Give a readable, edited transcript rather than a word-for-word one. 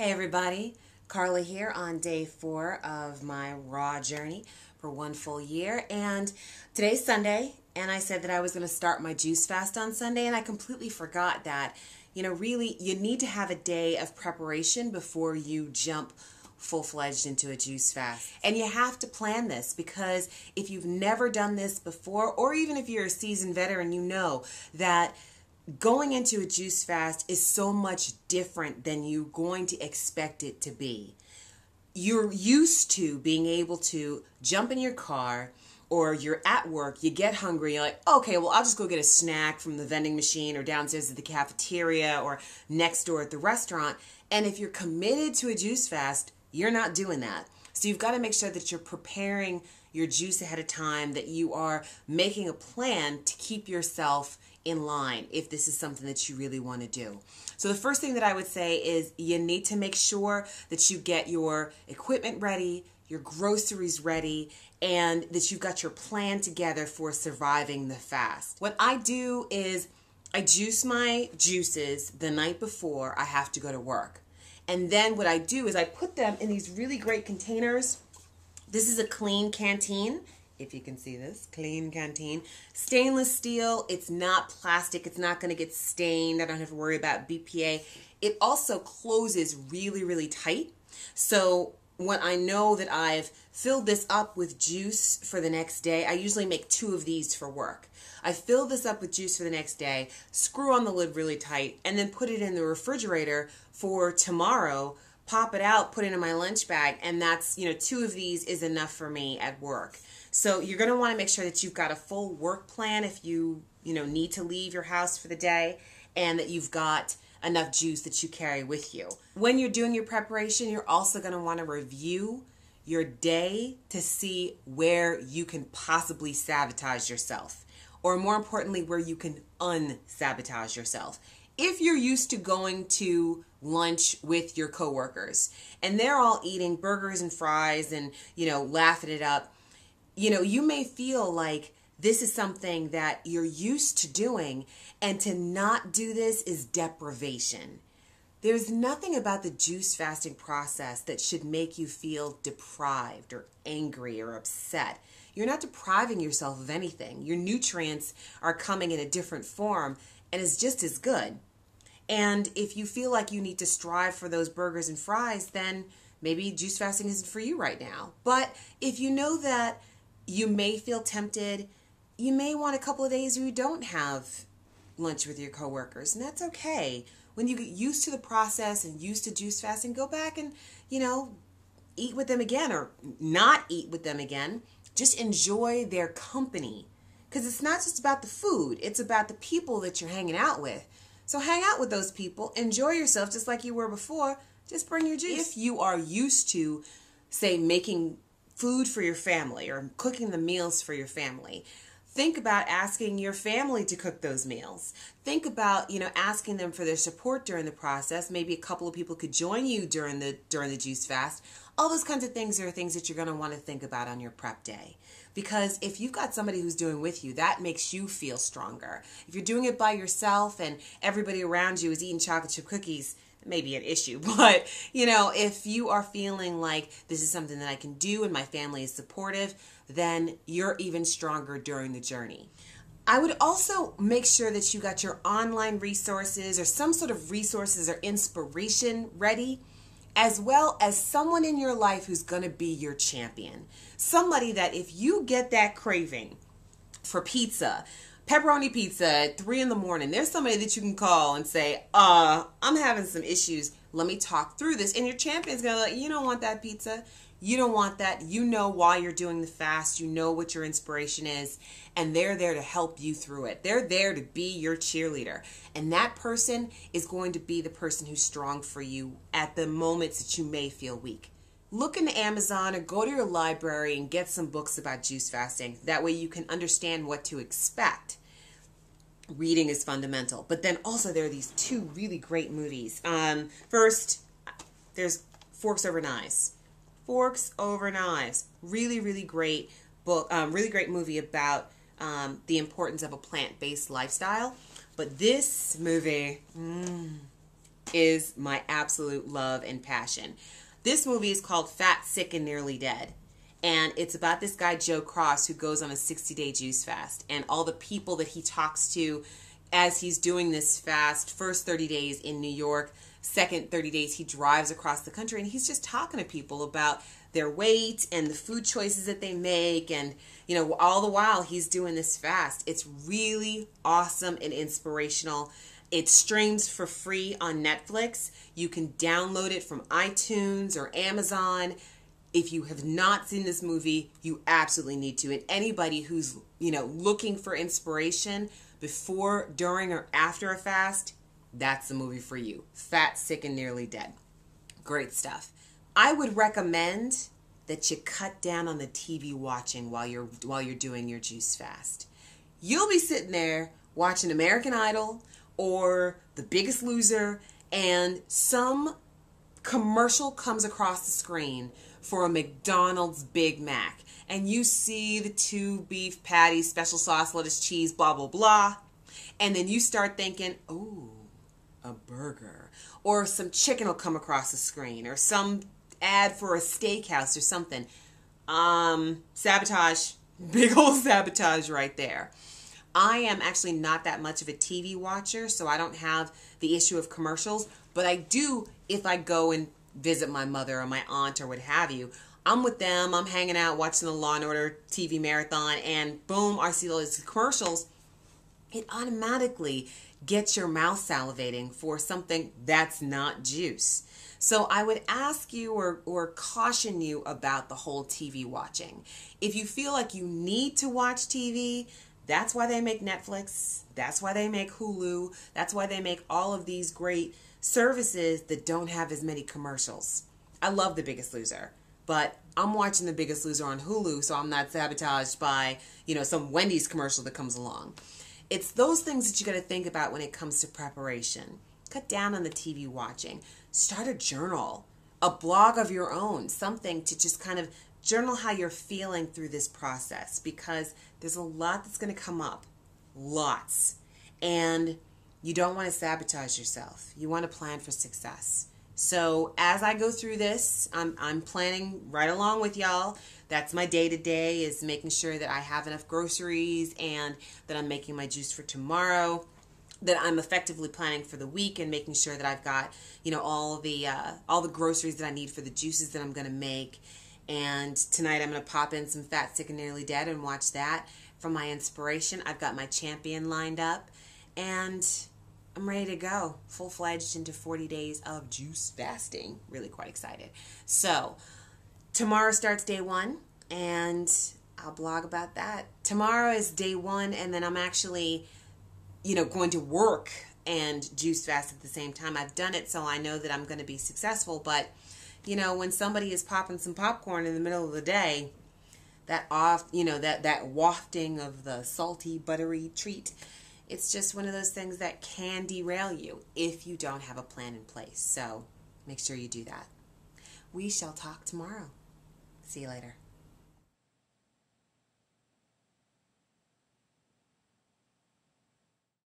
Hey everybody, Carla here on day 4 of my raw journey for 1 full year, and today's Sunday, and I said that I was going to start my juice fast on Sunday, and I completely forgot that, really you need to have a day of preparation before you jump full-fledged into a juice fast. And you have to plan this, because if you've never done this before, or even if you're a seasoned veteran, you know that going into a juice fast is so much different than you're going to expect it to be. You're used to being able to jump in your car, or you're at work, you get hungry, you're like, okay, well, I'll just go get a snack from the vending machine or downstairs at the cafeteria or next door at the restaurant. And if you're committed to a juice fast, you're not doing that. So you've got to make sure that you're preparing your juice ahead of time, that you are making a plan to keep yourself in line if this is something that you really want to do. So the first thing that I would say is you need to make sure that you get your equipment ready, your groceries ready, and that you've got your plan together for surviving the fast. What I do is I juice my juices the night before I have to go to work. And then what I do is I put them in these really great containers. This is a Klean Kanteen. If you can see this, Klean Kanteen. Stainless steel. It's not plastic. It's not going to get stained. I don't have to worry about BPA. It also closes really, really tight. So when I know that I've filled this up with juice for the next day, I usually make 2 of these for work. I fill this up with juice for the next day, screw on the lid really tight, and then put it in the refrigerator for tomorrow. Pop it out, put it in my lunch bag, and that's, 2 of these is enough for me at work. So you're going to want to make sure that you've got a full work plan if you, need to leave your house for the day, and that you've got enough juice that you carry with you. When you're doing your preparation, you're also going to want to review your day to see where you can possibly sabotage yourself, or more importantly, where you can unsabotage yourself. If you're used to going to lunch with your coworkers and they're all eating burgers and fries and, laughing it up, you may feel like this is something that you're used to doing, and to not do this is deprivation. There's nothing about the juice fasting process that should make you feel deprived or angry or upset. You're not depriving yourself of anything. Your nutrients are coming in a different form, and it's just as good. And if you feel like you need to strive for those burgers and fries, then maybe juice fasting isn't for you right now. But if you know that you may feel tempted, you may want a couple of days where you don't have lunch with your coworkers, and that's okay. When you get used to the process and used to juice fasting, go back and, eat with them again, or not eat with them again. Just enjoy their company, because it's not just about the food, it's about the people that you're hanging out with. So hang out with those people, enjoy yourself just like you were before, just bring your juice. If you are used to, say, making food for your family or cooking the meals for your family, think about asking your family to cook those meals. Think about, asking them for their support during the process. Maybe a couple of people could join you during the juice fast. All those kinds of things are things that you're going to want to think about on your prep day. Because if you've got somebody who's doing with you, that makes you feel stronger. If you're doing it by yourself and everybody around you is eating chocolate chip cookies, it may be an issue. But, if you are feeling like this is something that I can do and my family is supportive, then you're even stronger during the journey. I would also make sure that you got your online resources or some sort of resources or inspiration ready, as well as someone in your life who's going to be your champion. Somebody that if you get that craving for pizza, pepperoni pizza at 3 in the morning, there's somebody that you can call and say, I'm having some issues. Let me talk through this. And your champion's going to be like, you don't want that pizza. You don't want that. You know why you're doing the fast. You know what your inspiration is. And they're there to help you through it. They're there to be your cheerleader. And that person is going to be the person who's strong for you at the moments that you may feel weak. Look into Amazon or go to your library and get some books about juice fasting. That way you can understand what to expect. Reading is fundamental. But then also there are these 2 really great movies. First, there's Forks Over Knives. Forks Over Knives. Really, really great book. Really great movie about the importance of a plant-based lifestyle. But this movie, is my absolute love and passion. This movie is called Fat, Sick, and Nearly Dead. And it's about this guy, Joe Cross, who goes on a 60-day juice fast. And all the people that he talks to as he's doing this fast, first 30 days in New York, second 30 days he drives across the country, and he's just talking to people about their weight and the food choices that they make, and all the while he's doing this fast. It's really awesome and inspirational. It streams for free on Netflix. You can download it from iTunes or Amazon. If you have not seen this movie, you absolutely need to. And anybody who's looking for inspiration before, during, or after a fast, that's the movie for you. Fat, Sick, and Nearly Dead. Great stuff. I would recommend that you cut down on the TV watching while you're doing your juice fast. You'll be sitting there watching American Idol or The Biggest Loser, and some commercial comes across the screen for a McDonald's Big Mac, and you see the 2 beef patties, special sauce, lettuce, cheese, blah, blah, blah, and then you start thinking, ooh, a burger, or some chicken will come across the screen, or some ad for a steakhouse or something. Sabotage. Big old sabotage right there. I am actually not that much of a TV watcher, so I don't have the issue of commercials, but I do if I go and visit my mother or my aunt or what have you. I'm with them, I'm hanging out, watching the Law & Order TV marathon, and boom, I see all these commercials. It automatically gets your mouth salivating for something that's not juice. So I would ask you or caution you about the whole TV watching. If you feel like you need to watch TV, that's why they make Netflix, that's why they make Hulu, that's why they make all of these great services that don't have as many commercials. I love The Biggest Loser, but I'm watching The Biggest Loser on Hulu, so I'm not sabotaged by, some Wendy's commercial that comes along. It's those things that you got to think about when it comes to preparation. Cut down on the TV watching. Start a journal, a blog of your own, something to just kind of journal how you're feeling through this process, because there's a lot that's going to come up. Lots. And you don't want to sabotage yourself. You want to plan for success. So as I go through this, I'm planning right along with y'all. That's my day-to-day, is making sure that I have enough groceries and that I'm making my juice for tomorrow, that I'm effectively planning for the week and making sure that I've got, all the groceries that I need for the juices that I'm going to make. And tonight I'm going to pop in some Fat, Sick, and Nearly Dead and watch that for my inspiration. I've got my champion lined up, and I'm ready to go full-fledged into 40 days of juice fasting. Really quite excited. So tomorrow starts day 1, and I'll blog about that. Tomorrow is day 1, and then I'm actually, going to work and juice fast at the same time. I've done it, so I know that I'm going to be successful, but when somebody is popping some popcorn in the middle of the day, that wafting of the salty, buttery treat, it's just one of those things that can derail you if you don't have a plan in place. So make sure you do that. We shall talk tomorrow. See you later.